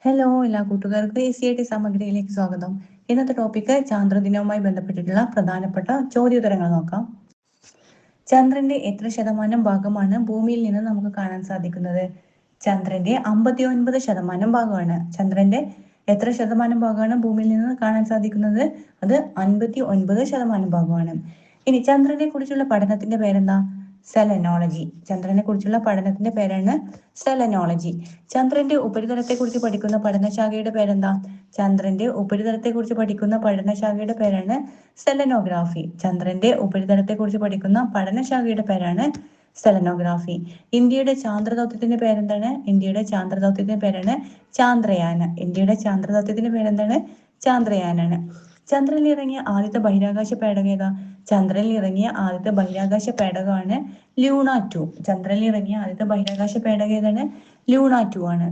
Hello എല്ലാ കൂട്ടുകാർക്കും ACIT സാമഗ്രിയിലേക്ക് സ്വാഗതം. ഇന്നത്തെ ടോപ്പിക്ക് ചാന്ദ്രദിനവുമായി ബന്ധപ്പെട്ടിട്ടുള്ള പ്രധാനപ്പെട്ട ചോദ്യോത്തരങ്ങൾ നോക്കാം. ചന്ദ്രന്റെ എത്ര ശതമാനം ഭാഗമാണ് ഭൂമിയിൽ നിന്ന് നമുക്ക് കാണാൻ സാധിക്കുന്നത്? ചന്ദ്രന്റെ 59% ഭാഗമാണ്. ചന്ദ്രന്റെ എത്ര ശതമാനം ഭാഗമാണ് ഭൂമിയിൽ നിന്ന് കാണാൻ സാധിക്കുന്നത്? അത് 59% ഭാഗമാണ്. ഇനി ചന്ദ്രനെ കുറിച്ചുള്ള പഠനത്തിന്റെ പേരെന്താ? സെലനോളജി. ചന്ദ്രനെ കുറിച്ചുള്ള പഠനത്തിന്റെ പേരാണ് സെലനോളജി. ചന്ദ്രന്റെ ഉപരിതലത്തെ കുറിച്ച് പഠിക്കുന്ന പഠനശാഖയുടെ പേരെന്താ? ചന്ദ്രന്റെ ഉപരിതലത്തെ കുറിച്ച് പഠിക്കുന്ന പഠനശാഖയുടെ പേരാണ് സെലനോഗ്രാഫി. ചന്ദ്രന്റെ ഉപരിതലത്തെ കുറിച്ച് പഠിക്കുന്ന പഠനശാഖയുടെ പേരാണ് സെലനോഗ്രാഫി. ഇന്ത്യയുടെ ചാന്ദ്രദൗത്യത്തിന്റെ പേരെന്താണ്? ഇന്ത്യയുടെ ചാന്ദ്രദൗത്യത്തിന്റെ പേരാണ് ചാന്ദ്രയാന്. ഇന്ത്യയുടെ ചാന്ദ്രദൗത്യത്തിന്റെ പേരെന്താണ്? ചാന്ദ്രയാനാണ്. ചന്ദ്രനിൽ ഇറങ്ങിയ ആദ്യത്തെ ബഹിരാകാശ പേടകം ഏതാ? ചന്ദ്രനിൽ ഇറങ്ങിയ ആദ്യത്തെ ബഹിരാകാശ പേടകമാണ് ലൂണ 2. ചന്ദ്രനിൽ ഇറങ്ങിയ ആദ്യത്തെ ബഹിരാകാശ പേടകം ഏതാണ്? ലൂണ 2 ആണ്.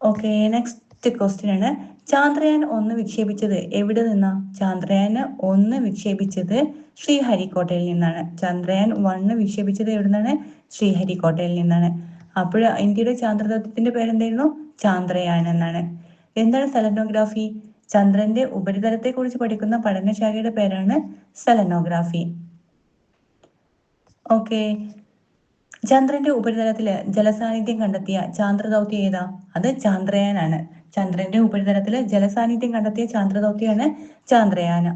ഓക്കെ, നെക്സ്റ്റ് ക്വസ്റ്റ്യൻ ആണ്. ചാന്ദ്രയാൻ 1 വിക്ഷേപിച്ചത് എവിടെ നിന്നാ? ചാന്ദ്രയാൻ 1 വിക്ഷേപിച്ചത് ശ്രീഹരിക്കോട്ടയിൽ നിന്നാണ്. ചന്ദ്രയാൻ 1 വിക്ഷേപിച്ചത് എവിടെ നിന്നാണ്? ശ്രീഹരിക്കോട്ടയിൽ നിന്നാണ്. അപ്പോൾ ഇന്ത്യയുടെ ചാന്ദ്രദൗത്യത്തിന്റെ പേരെന്തായിരുന്നു? ചാന്ദ്രയാൻ എന്നാണ്. എന്താണ് സെലനോഗ്രാഫി? ചന്ദ്രന്റെ ഉപരിതലത്തെ കുറിച്ച് പഠിക്കുന്ന പഠനശാഖയുടെ പേരാണ് സെലനോഗ്രാഫി. ഓക്കെ, ചന്ദ്രന്റെ ഉപരിതലത്തില് ജലസാന്നിധ്യം കണ്ടെത്തിയ ചാന്ദ്രദൗത്യം ഏതാ? അത് ചാന്ദ്രയാനാണ്. ചന്ദ്രന്റെ ഉപരിതലത്തില് ജലസാന്നിധ്യം കണ്ടെത്തിയ ചാന്ദ്രദൗത്യമാണ് ചാന്ദ്രയാൻ.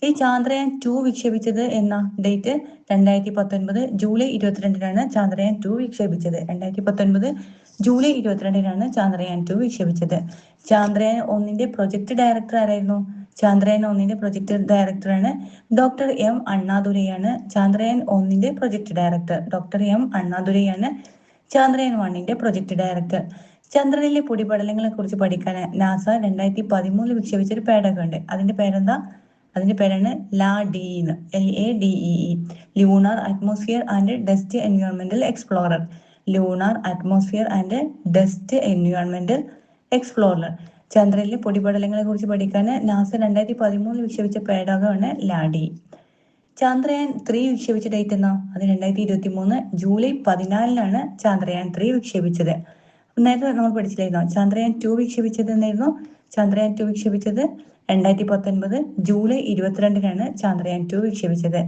ഈ ചാന്ദ്രയാൻ 2 വിക്ഷേപിച്ചത് എന്ന ഡേറ്റ് 2019 ജൂലൈ 22-നാണ് ചാന്ദ്രയാൻ 2 വിക്ഷേപിച്ചത്. 2019 ജൂലൈ 22-നാണ് ചാന്ദ്രയാൻ 2 വിക്ഷേപിച്ചത്. ചാന്ദ്രയാൻ 1-ന്റെ പ്രൊജക്ട് ഡയറക്ടർ ആരായിരുന്നു? ചാന്ദ്രയാൻ 1-ന്റെ പ്രൊജക്ട് ഡയറക്ടറാണ് ഡോക്ടർ എം അണ്ണാദുരൈയാണ്. ചാന്ദ്രയാൻ 1-ന്റെ പ്രൊജക്ട് ഡയറക്ടർ ഡോക്ടർ എം അണ്ണാദുരൈയാണ് ചാന്ദ്രയാൻ 1-ന്റെ പ്രൊജക്ട് ഡയറക്ടർ. ചന്ദ്രനിലെ പൊടിപടലങ്ങളെ കുറിച്ച് പഠിക്കാൻ നാസ 2013 വിക്ഷേപിച്ച ഒരു പേടകമുണ്ട്. അതിന്റെ പേരെന്താ? അതിന്റെ പേരാണ് LADEE. LADEE, lunar atmosphere and dust എൻവയോൺമെന്റൽ explorer. Lunar atmosphere and dust എൻവയോൺമെന്റൽ എക്സ്പ്ലോറർ. ചന്ദ്രനിലെ പൊടിപടലങ്ങളെ കുറിച്ച് പഠിക്കാൻ നാസ 2013 വിക്ഷേപിച്ച പേടകമാണ് LADEE. ചാന്ദ്രയാൻ 3 വിക്ഷേപിച്ച ഡേറ്റ് എന്നാ? അത് 2023 ജൂലൈ 14-നാണ് ചാന്ദ്രയാൻ 3 വിക്ഷേപിച്ചത്. നേരത്തെ നമ്മൾ പഠിച്ചില്ലായിരുന്നോ? ചാന്ദ്രയാൻ 2 വിക്ഷേപിച്ചത് എന്നായിരുന്നു? ചാന്ദ്രയാൻ 2 വിക്ഷേപിച്ചത് 2019 ജൂലൈ 22-നാണ് ചാന്ദ്രയാൻ 2 വിക്ഷേപിച്ചത്.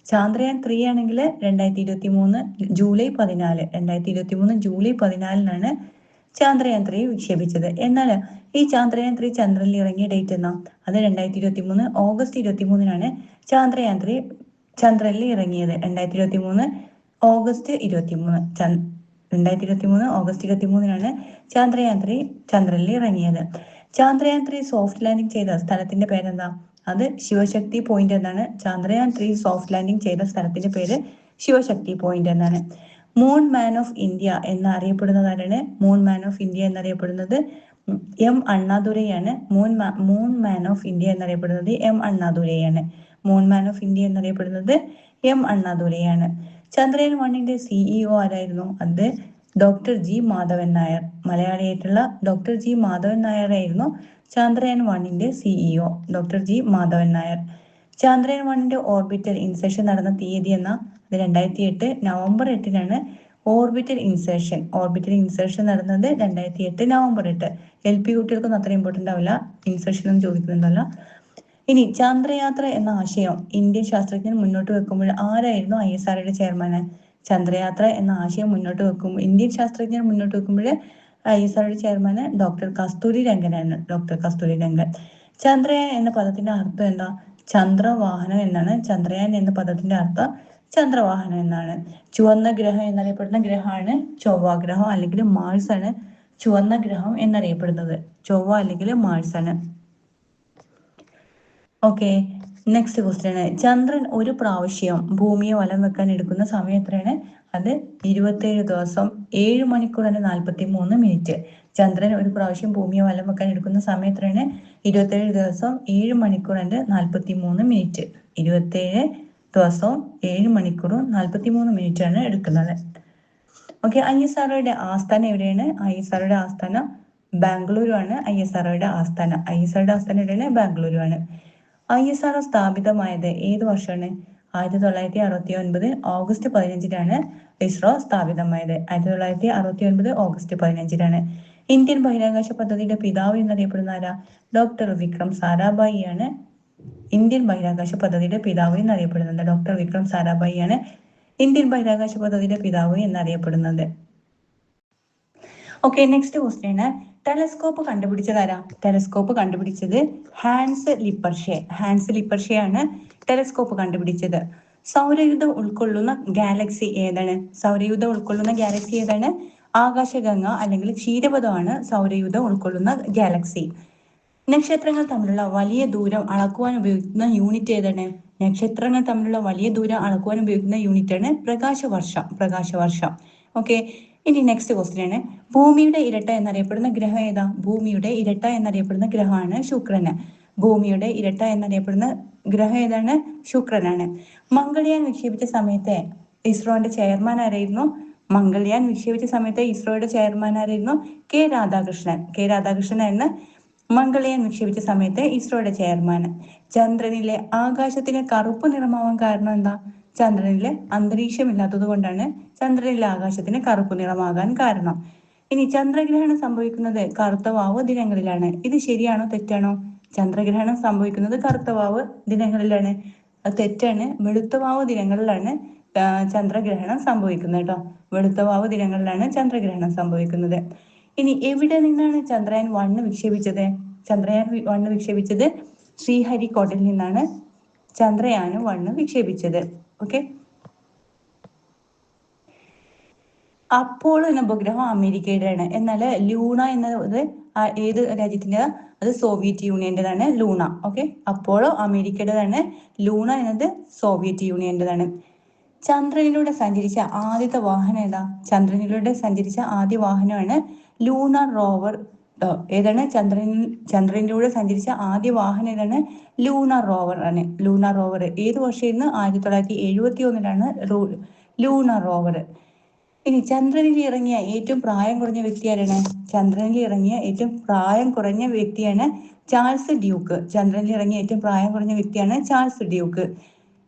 ചാന്ദ്രയാൻ 3 ആണെങ്കിൽ 2023 ജൂലൈ 14. 2023 ജൂലൈ 14-നാണ് ചാന്ദ്രയാൻ 3 വിക്ഷേപിച്ചത്. എന്നാൽ ഈ ചാന്ദ്രയാൻ 3 ചന്ദ്രനിൽ ഇറങ്ങിയ ഡേറ്റ് എന്നാ? അത് 2023 ഓഗസ്റ്റ് 23-നാണ് ചാന്ദ്രയാൻ 3 ചന്ദ്രനിൽ ഇറങ്ങിയത്. 2023 ഓഗസ്റ്റ് 23. 2023 ഓഗസ്റ്റ് 23-നാണ് ചാന്ദ്രയാൻ 3 ചന്ദ്രനിൽ ഇറങ്ങിയത്. ചാന്ദ്രയാൻ 3 സോഫ്റ്റ് ലാൻഡിംഗ് ചെയ്ത സ്ഥലത്തിന്റെ പേരെന്താ? അത് ശിവശക്തി പോയിന്റ് എന്നാണ്. ചാന്ദ്രയാൻ 3 സോഫ്റ്റ് ലാൻഡിംഗ് ചെയ്ത സ്ഥലത്തിന്റെ പേര് ശിവശക്തി പോയിന്റ് എന്നാണ്. മൂൺ മാൻ ഓഫ് ഇന്ത്യ എന്നറിയപ്പെടുന്നത് ആരാണ്? മൂൺ മാൻ ഓഫ് ഇന്ത്യ എന്നറിയപ്പെടുന്നത് എം അണ്ണാദുരൈയാണ്. മൂൺ മാൻ ഓഫ് ഇന്ത്യ എന്നറിയപ്പെടുന്നത് എം അണ്ണാദുരൈയാണ്. മൂൺ മാൻ ഓഫ് ഇന്ത്യ എന്നറിയപ്പെടുന്നത് എം അണ്ണാദുരൈയാണ്. ചന്ദ്രയാൻ 1-ന്റെ CEO ആരായിരുന്നു? അത് ഡോക്ടർ ജി മാധവൻ നായർ. മലയാളിയായിട്ടുള്ള ഡോക്ടർ ജി മാധവൻ നായർ ആയിരുന്നു ചന്ദ്രയാൻ 1-ന്റെ CEO. Doctor G Madhavan Nair. Chandrayaan 1-ന്റെ ഓർബിറ്റൽ ഇൻസെർഷൻ നടന്ന തീയതി എന്ന? അത് 2008 നവംബർ 8-നാണ് ഓർബിറ്റൽ ഇൻസെർഷൻ നടന്നത്. 2008 നവംബർ 8. LP കുട്ടികൾക്കൊന്നും അത്ര ഇമ്പോർട്ടൻ്റ് ആവില്ല, ഇൻസെർഷൻ ഒന്നും ചോദിക്കുന്നുണ്ടല്ല. ഇനി ചന്ദ്രയാത്ര എന്ന ആശയം ഇന്ത്യൻ ശാസ്ത്രജ്ഞർ മുന്നോട്ട് വെക്കുമ്പോൾ ആരായിരുന്നു ISROയുടെ ചെയർമാന്? ചന്ദ്രയാത്ര എന്ന ആശയം ഇന്ത്യൻ ശാസ്ത്രജ്ഞർ മുന്നോട്ട് വെക്കുമ്പോൾ ISROയുടെ ചെയർമാന് ഡോക്ടർ കസ്തൂരി രംഗനാണ്. ഡോക്ടർ കസ്തൂരി രംഗൻ. ചന്ദ്രയാൻ എന്ന പദത്തിന്റെ അർത്ഥം എന്താ? ചന്ദ്രവാഹനം എന്നാണ്. ചന്ദ്രയാൻ എന്ന പദത്തിന്റെ അർത്ഥം ചന്ദ്രവാഹനം എന്നാണ്. ചുവന്ന ഗ്രഹം എന്നറിയപ്പെടുന്ന ഗ്രഹമാണ് ചൊവ്വാഗ്രഹം അല്ലെങ്കിൽ മാഴ്സ് ആണ്. ചുവന്ന ഗ്രഹം എന്നറിയപ്പെടുന്നത് ചൊവ്വ അല്ലെങ്കിൽ മാഴ്സ് ആണ്. ഓക്കെ, നെക്സ്റ്റ് ക്വസ്റ്റ്യൻ ആണ്. ചന്ദ്രൻ ഒരു പ്രാവശ്യം ഭൂമിയെ വലം വെക്കാൻ എടുക്കുന്ന സമയം എത്രയാണ്? അത് 27 ദിവസം 7 മണിക്കൂർ 43 മിനിറ്റ്. ചന്ദ്രൻ ഒരു പ്രാവശ്യം ഭൂമിയെ വലം വെക്കാൻ എടുക്കുന്ന സമയം എത്രയാണ്? 27 ദിവസം 7 മണിക്കൂർ 43 മിനിറ്റ്. 27 ദിവസം 7 മണിക്കൂർ 43 മിനിറ്റ് ആണ് എടുക്കുന്നത്. ഓക്കെ, ISROയുടെ ആസ്ഥാനം എവിടെയാണ്? ISROയുടെ ആസ്ഥാനം ബാംഗ്ലൂരു ആണ്. ISROയുടെ ആസ്ഥാനം എവിടെയാണ്? ബാംഗ്ലൂരു ആണ്. ISRO സ്ഥാപിതമായത് ഏത് വർഷമാണ്? 1969 ഓഗസ്റ്റ് 15-നാണ് ISRO സ്ഥാപിതമായത്. 1969 ഓഗസ്റ്റ് 15-നാണ്. ഇന്ത്യൻ ബഹിരാകാശ പദ്ധതിയുടെ പിതാവ് എന്നറിയപ്പെടുന്ന ആരാ? ഡോക്ടർ വിക്രം സാരാഭായി ആണ് ഇന്ത്യൻ ബഹിരാകാശ പദ്ധതിയുടെ പിതാവ് എന്നറിയപ്പെടുന്നത്. ഡോക്ടർ വിക്രം സാരാഭായി ആണ് ഇന്ത്യൻ ബഹിരാകാശ പദ്ധതിയുടെ പിതാവ് എന്നറിയപ്പെടുന്നത്. Okay, next question. ടെലസ്കോപ്പ് കണ്ടുപിടിച്ചത് ആരാ? ടെലസ്കോപ്പ് കണ്ടുപിടിച്ചത് ഹാൻസ് ലിപ്പർഷെ. ഹാൻസ് ലിപ്പർഷെ ആണ് ടെലസ്കോപ്പ് കണ്ടുപിടിച്ചത്. സൗരയൂഥം ഉൾക്കൊള്ളുന്ന ഗാലക്സി ഏതാണ്? സൗരയൂഥം ഉൾക്കൊള്ളുന്ന ഗാലക്സി ഏതാണ്? ആകാശഗംഗ അല്ലെങ്കിൽ ക്ഷീരപഥമാണ് സൗരയൂഥം ഉൾക്കൊള്ളുന്ന ഗാലക്സി. നക്ഷത്രങ്ങൾ തമ്മിലുള്ള വലിയ ദൂരം അളക്കുവാൻ ഉപയോഗിക്കുന്ന യൂണിറ്റ് ഏതാണ്? നക്ഷത്രങ്ങൾ തമ്മിലുള്ള വലിയ ദൂരം അളക്കുവാൻ ഉപയോഗിക്കുന്ന യൂണിറ്റ് ആണ് പ്രകാശവർഷം. പ്രകാശവർഷം. ഓക്കെ, ഇനി നെക്സ്റ്റ് ക്വസ്റ്റ്യൻ ആണ്, ഭൂമിയുടെ ഇരട്ട എന്നറിയപ്പെടുന്ന ഗ്രഹം ഏതാ? ഭൂമിയുടെ ഇരട്ട എന്നറിയപ്പെടുന്ന ഗ്രഹമാണ് ശുക്രന്. ഭൂമിയുടെ ഇരട്ട എന്നറിയപ്പെടുന്ന ഗ്രഹം ഏതാണ്? ശുക്രനാണ്. മംഗൾയാൻ വിക്ഷേപിച്ച സമയത്തെ ഇസ്രോന്റെ ചെയർമാൻ ആരായിരുന്നു? മംഗൾയാൻ വിക്ഷേപിച്ച സമയത്ത് ഇസ്രോയുടെ ചെയർമാൻ ആരായിരുന്നു? കെ രാധാകൃഷ്ണൻ. കെ രാധാകൃഷ്ണൻ ആയിരുന്നു മംഗൾയാൻ വിക്ഷേപിച്ച സമയത്ത് ഇസ്രോയുടെ ചെയർമാൻ. ചന്ദ്രനിലെ ആകാശത്തിന് കറുപ്പ് നിറമാവാൻ കാരണം എന്താ? ചന്ദ്രനിലെ അന്തരീക്ഷമില്ലാത്തത് കൊണ്ടാണ് ചന്ദ്രനിലെ ആകാശത്തിന് കറുപ്പ് നിറമാകാൻ കാരണം. ഇനി ചന്ദ്രഗ്രഹണം സംഭവിക്കുന്നത് കറുത്ത വാവ് ദിനങ്ങളിലാണ്. ഇത് ശരിയാണോ തെറ്റാണോ? ചന്ദ്രഗ്രഹണം സംഭവിക്കുന്നത് കറുത്ത വാവ് ദിനങ്ങളിലാണ്. തെറ്റാണ്. വെളുത്ത വാവ് ദിനങ്ങളിലാണ് ചന്ദ്രഗ്രഹണം സംഭവിക്കുന്നത് കേട്ടോ. വെളുത്ത വാവ് ദിനങ്ങളിലാണ് ചന്ദ്രഗ്രഹണം സംഭവിക്കുന്നത്. ഇനി എവിടെ നിന്നാണ് ചന്ദ്രയാൻ 1 വിക്ഷേപിച്ചത്? ചന്ദ്രയാൻ 1 വിക്ഷേപിച്ചത് ശ്രീഹരിക്കോട്ടയിൽ നിന്നാണ് ചന്ദ്രയാൻ 1 വിക്ഷേപിച്ചത്. ഓക്കെ, അപ്പോളോ എന്ന ഉപഗ്രഹം അമേരിക്കയുടെയാണ്. എന്നാൽ ലൂണ എന്നത് ഏത് രാജ്യത്തിന്റെ? അത് സോവിയറ്റ് യൂണിയന്റേതാണ് ലൂണ. ഓക്കെ, അപ്പോളോ അമേരിക്കയുടേതാണ്, ലൂണ എന്നത് സോവിയറ്റ് യൂണിയന്റേതാണ്. ചന്ദ്രനിലൂടെ സഞ്ചരിച്ച ആദ്യത്തെ വാഹനം ഏതാ? ചന്ദ്രനിലൂടെ സഞ്ചരിച്ച ആദ്യ വാഹനമാണ് ലൂണാർ റോവർ. ഏതാണ്? ചന്ദ്രനിലൂടെ സഞ്ചരിച്ച ആദ്യ വാഹനം ഏതാണ്? ലൂണാർ റോവർ ആണ്. ലൂണാർ റോവർ ഏത് വർഷമായിരുന്നു? 1971 ലൂണാർ റോവർ. ഇനി ചന്ദ്രനിൽ ഇറങ്ങിയ ഏറ്റവും പ്രായം കുറഞ്ഞ വ്യക്തി ആരാണ്? ചന്ദ്രനിൽ ഇറങ്ങിയ ഏറ്റവും പ്രായം കുറഞ്ഞ വ്യക്തിയാണ് ചാൾസ് ഡ്യൂക്ക്. ചന്ദ്രനിൽ ഇറങ്ങിയ ഏറ്റവും പ്രായം കുറഞ്ഞ വ്യക്തിയാണ് ചാൾസ് ഡ്യൂക്ക്.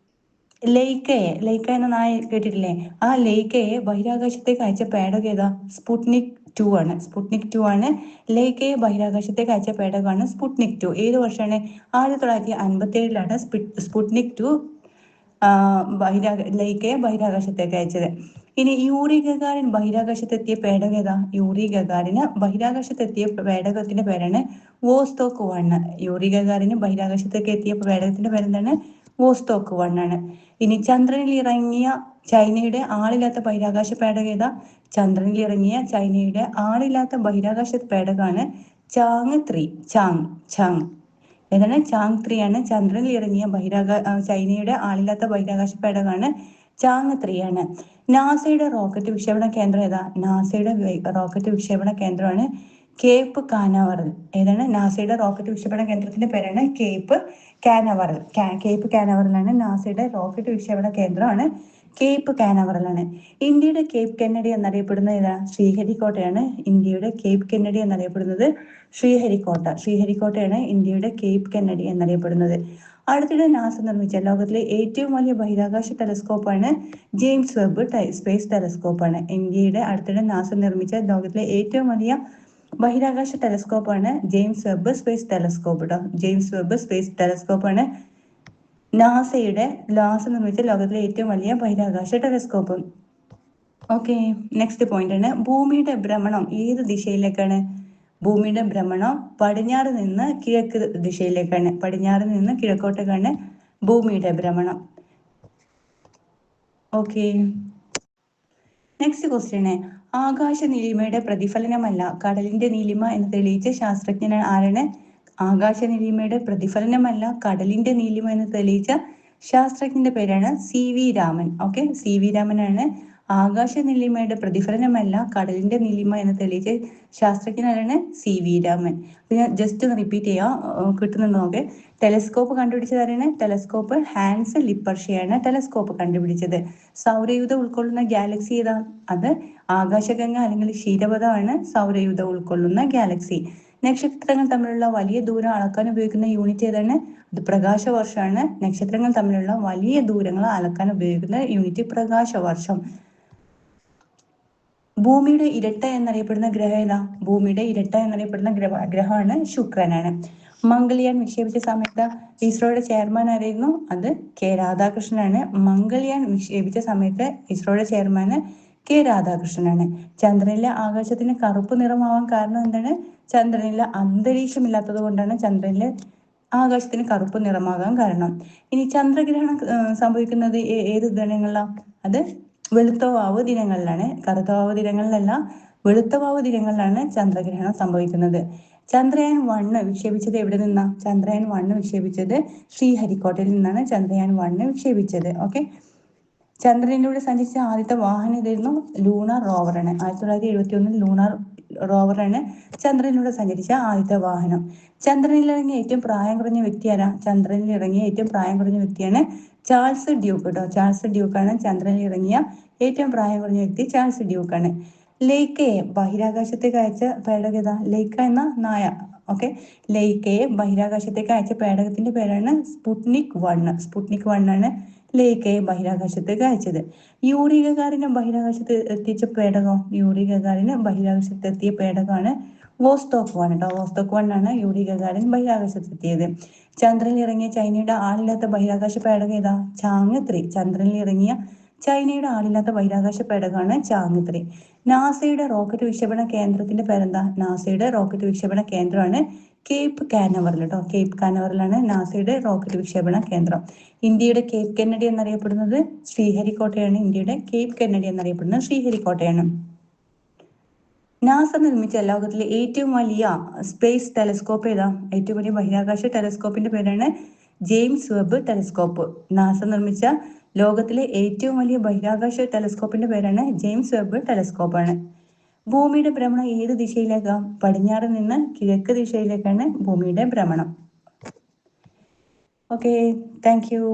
ലൈക്ക എന്ന നായ കേട്ടിട്ടില്ലേ? ആ ലൈക്കയെ ബഹിരാകാശത്തേക്ക് അയച്ച പേടകം ഏതാ? സ്പുട്നിക് 2 ആണ്. സ്പുട്നിക് 2 ആണ് ലൈക്കയെ ബഹിരാകാശത്തേക്ക് അയച്ച പേടകമാണ് സ്പുട്നിക് 2. ഏത് വർഷമാണ്? 1957 സ്പുട്നിക് 2 ലൈക്കയെ ബഹിരാകാശത്തേക്ക് അയച്ചത്. ഇനി യൂറി ഗഗാറിൻ ബഹിരാകാശത്തെത്തിയ പേടകം ഏതാ? യൂറി ഗഗാറിന് ബഹിരാകാശത്തെത്തിയ പേടകത്തിന്റെ പേരാണ് വോസ്റ്റോക്ക് 1. യൂറി ഗഗാറിന് ബഹിരാകാശത്തേക്ക് എത്തിയ പേടകത്തിന്റെ പേരെന്താണ്? വോസ്റ്റോക്ക് 1 ആണ്. ഇനി ചന്ദ്രനിൽ ഇറങ്ങിയ ചൈനയുടെ ആളില്ലാത്ത ബഹിരാകാശ പേടകം ഏതാ? ചന്ദ്രനിൽ ഇറങ്ങിയ ചൈനയുടെ ആളില്ലാത്ത ബഹിരാകാശ പേടകമാണ് ചാങ് 3. ചാങ് ഏതാണ്? ചാങ് 3 ആണ്. ചന്ദ്രനിൽ ഇറങ്ങിയ ചൈനയുടെ ആളില്ലാത്ത ബഹിരാകാശ പേടകമാണ് ചാങ് 3 ആണ്. നാസയുടെ റോക്കറ്റ് വിക്ഷേപണ കേന്ദ്രം ഏതാ? നാസയുടെ റോക്കറ്റ് വിക്ഷേപണ കേന്ദ്രമാണ് കേപ്പ് കാനവറൽ. ഏതാണ്? നാസയുടെ റോക്കറ്റ് വിക്ഷേപണ കേന്ദ്രത്തിന്റെ പേരാണ് കേപ്പ് കാനവറൽ. കേപ്പ് കാനവറലാണ് നാസയുടെ റോക്കറ്റ് വിക്ഷേപണ കേന്ദ്രമാണ് കേപ്പ് കാനവറലാണ്. ഇന്ത്യയുടെ കേപ്പ് കെന്നഡി എന്നറിയപ്പെടുന്നത് ഏതാ? ശ്രീഹരിക്കോട്ടയാണ്. ഇന്ത്യയുടെ കേപ്പ് കെന്നഡി എന്നറിയപ്പെടുന്നത് ശ്രീഹരിക്കോട്ടയാണ് ഇന്ത്യയുടെ കേപ്പ് കെന്നഡി എന്നറിയപ്പെടുന്നത്. അടുത്തിടെ നാസ നിർമ്മിച്ച ലോകത്തിലെ ഏറ്റവും വലിയ ബഹിരാകാശ ടെലസ്കോപ്പാണ് ജെയിംസ് വെബ് സ്പേസ് ടെലസ്കോപ്പാണ്. ഇന്ത്യയുടെ അടുത്തിടെ നാസ നിർമ്മിച്ച ലോകത്തിലെ ഏറ്റവും വലിയ ബഹിരാകാശ ടെലസ്കോപ്പാണ് ജെയിംസ് വെബ് സ്പേസ് ടെലസ്കോപ്പ് കേട്ടോ. ജെയിംസ് വെബ് സ്പേസ് ടെലസ്കോപ്പാണ് നാസ നിർമ്മിച്ച ലോകത്തിലെ ഏറ്റവും വലിയ ബഹിരാകാശ ടെലസ്കോപ്പ്. ഓക്കെ, നെക്സ്റ്റ് പോയിന്റ് ആണ്, ഭൂമിയുടെ ഭ്രമണം ഏത് ദിശയിലേക്കാണ്? ഭൂമിയുടെ ഭ്രമണം പടിഞ്ഞാറ് നിന്ന് കിഴക്ക് ദിശയിലേക്കാണ്. പടിഞ്ഞാറ് നിന്ന് കിഴക്കോട്ടേക്കാണ് ഭൂമിയുടെ ഭ്രമണം. Okay, next question. ആകാശ നീലിമയുടെ പ്രതിഫലനമല്ല കടലിന്റെ നീലിമ എന്ന് തെളിയിച്ച ശാസ്ത്രജ്ഞൻ ആരാണ്? ആകാശ നീലിമയുടെ പ്രതിഫലനമല്ല കടലിന്റെ നീലിമ എന്ന് തെളിയിച്ച ശാസ്ത്രജ്ഞന്റെ പേരാണ് CV രാമൻ. ഓക്കെ, CV രാമനാണ് ആകാശ നീലിമയുടെ പ്രതിഫലനമല്ല കടലിന്റെ നീലിമ എന്ന് തെളിയിച്ച ശാസ്ത്രജ്ഞനാണ് CV രാമൻ. ഞാൻ ജസ്റ്റ് ഒന്ന് റിപ്പീറ്റ് ചെയ്യാം, കിട്ടുന്നുണ്ടോ? ഓക്കെ, ടെലസ്കോപ്പ് കണ്ടുപിടിച്ചതാരാണ്? ടെലസ്കോപ്പ് ഹാൻസ് ലിപ്പർഷെയാണ് ടെലസ്കോപ്പ് കണ്ടുപിടിച്ചത്. സൗരയൂഥം ഉൾക്കൊള്ളുന്ന ഗാലക്സി ഏതാ? അത് ആകാശഗംഗ അല്ലെങ്കിൽ ക്ഷീരപഥമാണ് സൗരയൂഥം ഉൾക്കൊള്ളുന്ന ഗാലക്സി. നക്ഷത്രങ്ങൾ തമ്മിലുള്ള വലിയ ദൂരം അളക്കാൻ ഉപയോഗിക്കുന്ന യൂണിറ്റ് ഏതാണ്? അത് പ്രകാശവർഷമാണ്. നക്ഷത്രങ്ങൾ തമ്മിലുള്ള വലിയ ദൂരങ്ങൾ അളക്കാൻ ഉപയോഗിക്കുന്ന യൂണിറ്റ് പ്രകാശവർഷം. ഭൂമിയുടെ ഇരട്ട എന്നറിയപ്പെടുന്ന ഗ്രഹം ഏതാ? ഭൂമിയുടെ ഇരട്ട എന്നറിയപ്പെടുന്ന ഗ്രഹമാണ് ശുക്രനാണ്. മംഗൾയാൻ വിക്ഷേപിച്ച സമയത്ത് ഇസ്രോയുടെ ചെയർമാൻ ആരായിരുന്നു? അത് കെ രാധാകൃഷ്ണനാണ്. മംഗൾയാൻ വിക്ഷേപിച്ച സമയത്ത് ഇസ്രോയുടെ ചെയർമാൻ കെ രാധാകൃഷ്ണനാണ്. ചന്ദ്രനിലെ ആകാശത്തിന് കറുപ്പ് നിറമാവാൻ കാരണം എന്താണ്? ചന്ദ്രനിലെ അന്തരീക്ഷമില്ലാത്തത് കൊണ്ടാണ് ചന്ദ്രനിലെ ആകാശത്തിന് കറുപ്പ് നിറമാകാൻ കാരണം. ഇനി ചന്ദ്രഗ്രഹണം സംഭവിക്കുന്നത് ഏത് ദിനങ്ങളിലാണ്? അത് വെളുത്ത വാവ് ദിനങ്ങളിലാണ്. കറുത്ത വാവ് ദിനങ്ങളിലല്ല, വെളുത്ത വാവ് ദിനങ്ങളിലാണ് ചന്ദ്രഗ്രഹണം സംഭവിക്കുന്നത്. ചന്ദ്രയാൻ 1 വിക്ഷേപിച്ചത് എവിടെ നിന്നാ? ചന്ദ്രയാൻ 1 വിക്ഷേപിച്ചത് ശ്രീഹരിക്കോട്ടയിൽ നിന്നാണ് ചന്ദ്രയാൻ 1 വിക്ഷേപിച്ചത്. ഓക്കെ. ചന്ദ്രനിലൂടെ സഞ്ചരിച്ച ആദ്യത്തെ വാഹനം ഏതായിരുന്നു? ലൂണാർ റോവറാണ്. 1971 ലൂണാർ റോവറാണ് ചന്ദ്രനിലൂടെ സഞ്ചരിച്ച ആദ്യത്തെ വാഹനം. ചന്ദ്രനിൽ ഇറങ്ങിയ ഏറ്റവും പ്രായം കുറഞ്ഞ വ്യക്തി ആരാ? ചന്ദ്രനിൽ ഇറങ്ങിയ ഏറ്റവും പ്രായം കുറഞ്ഞ വ്യക്തിയാണ് ചാൾസ് ഡ്യൂക്ക് കേട്ടോ. ചാൾസ് ഡ്യൂക്കാണ് ചന്ദ്രനിൽ ഇറങ്ങിയ ഏറ്റവും പ്രായം കുറഞ്ഞ വ്യക്തി. ചാൾസ് ഡ്യൂക്കാണ്. ലെയ്ക്കയെ ബഹിരാകാശത്തേക്ക് അയച്ച പേടകം ഏതാ? ലെയ്ക്ക എന്ന നായ. ഓക്കെ. ലെയ്ക്കയെ ബഹിരാകാശത്തേക്ക് അയച്ച പേടകത്തിന്റെ പേരാണ് സ്പുട്നിക് 1. സ്പുട്നിക് 1 ആണ് ലെയ്ക്കയെ ബഹിരാകാശത്തേക്ക് അയച്ചത്. യൂറി ഗഗാറിനെ ബഹിരാകാശത്ത് എത്തിച്ച പേടകം? യൂറി ഗഗാറിന് ബഹിരാകാശത്ത് എത്തിയ പേടകമാണ് വോസ്റ്റോക്ക് 1 കേട്ടോ. വോസ്റ്റോക്ക് 1 ആണ് യൂറി ഗഗാറിൻ ബഹിരാകാശത്ത് എത്തിയത്. ചന്ദ്രനിൽ ഇറങ്ങിയ ചൈനയുടെ ആളില്ലാത്ത ബഹിരാകാശ പേടകം ഏതാ? ചാങ് 3. ചന്ദ്രനിൽ ഇറങ്ങിയ ചൈനയുടെ ആളില്ലാത്ത ബഹിരാകാശ പേടകമാണ് ചാങ് 3. നാസയുടെ റോക്കറ്റ് വിക്ഷേപണ കേന്ദ്രത്തിന്റെ പേരെന്താ? നാസയുടെ റോക്കറ്റ് വിക്ഷേപണ കേന്ദ്രമാണ് കേപ്പ് കാനവറൽ കേട്ടോ. കേപ്പ് കാനവറലാണ് നാസയുടെ റോക്കറ്റ് വിക്ഷേപണ കേന്ദ്രം. ഇന്ത്യയുടെ കേപ്പ് കെന്നഡി എന്നറിയപ്പെടുന്നത് ശ്രീഹരിക്കോട്ടയാണ്. ഇന്ത്യയുടെ കേപ്പ് കെന്നഡി എന്നറിയപ്പെടുന്നത് ശ്രീഹരിക്കോട്ടയാണ്. നാസ നിർമ്മിച്ച ലോകത്തിലെ ഏറ്റവും വലിയ സ്പേസ് ടെലസ്കോപ്പ് ഏതാ? ഏറ്റവും വലിയ ബഹിരാകാശ ടെലസ്കോപ്പിന്റെ പേരാണ് ജെയിംസ് വെബ് ടെലസ്കോപ്പ്. നാസ നിർമ്മിച്ച ലോകത്തിലെ ഏറ്റവും വലിയ ബഹിരാകാശ ടെലസ്കോപ്പിന്റെ പേരാണ് ജെയിംസ് വെബ് ടെലസ്കോപ്പാണ്. ഭൂമിയുടെ ഭ്രമണം ഏത് ദിശയിലേക്കാണ്? പടിഞ്ഞാറ് നിന്ന് കിഴക്ക് ദിശയിലേക്കാണ് ഭൂമിയുടെ ഭ്രമണം. Okay, thank you.